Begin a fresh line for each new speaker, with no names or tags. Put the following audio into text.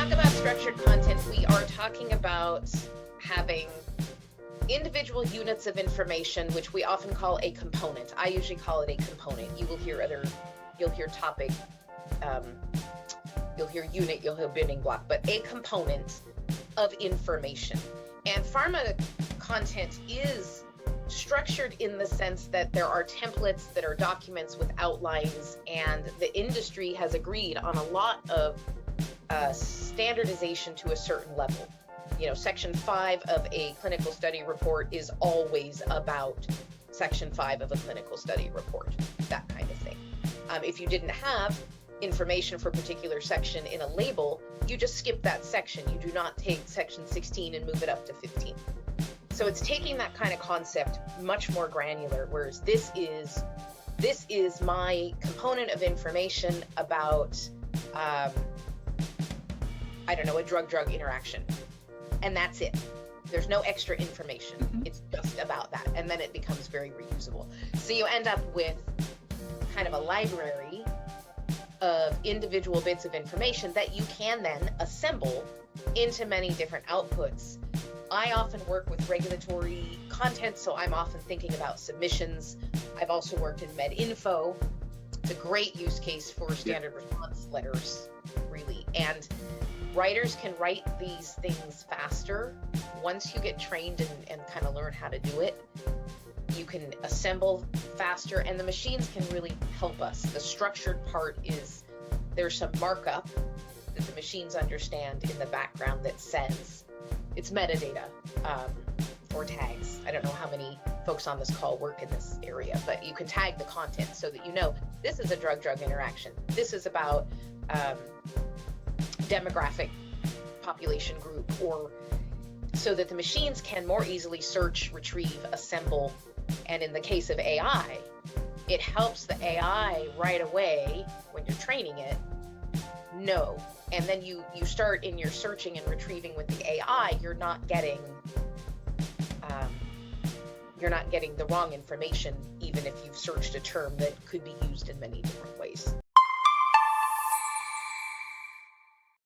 talk about structured content, we are talking about having individual units of information, which we often call a component. I usually call it a component. You will hear you'll hear topic, you'll hear unit, you'll hear building block, but a component of information. And pharma content is structured in the sense that there are templates that are documents with outlines, and the industry has agreed on a lot of standardization to a certain level. You know, section 5 of a clinical study report is always about section 5 of a clinical study report, that kind of thing. If you didn't have information for a particular section in a label, you just skip that section. You do not take section 16 and move it up to 15. So it's taking that kind of concept much more granular, whereas this is my component of information about, I don't know, a drug-drug interaction. And that's it. There's no extra information.
Mm-hmm.
It's just about that. And then it becomes very reusable. So you end up with kind of a library of individual bits of information that you can then assemble into many different outputs. I often work with regulatory content, so I'm often thinking about submissions. I've also worked in MedInfo. It's a great use case for standard response letters, really. And writers can write these things faster. Once you get trained and kind of learn how to do it, you can assemble faster, and the machines can really help us. The structured part is there's some markup that the machines understand in the background that says it's metadata or tags. I don't know how many folks on this call work in this area, but you can tag the content so that you know this is a drug-drug interaction. This is about demographic population group, or so that the machines can more easily search, retrieve, assemble. And in the case of AI, it helps the AI right away when you're training it know. And then you start in your searching and retrieving with the AI, you're not getting the wrong information, even if you've searched a term that could be used in many different ways.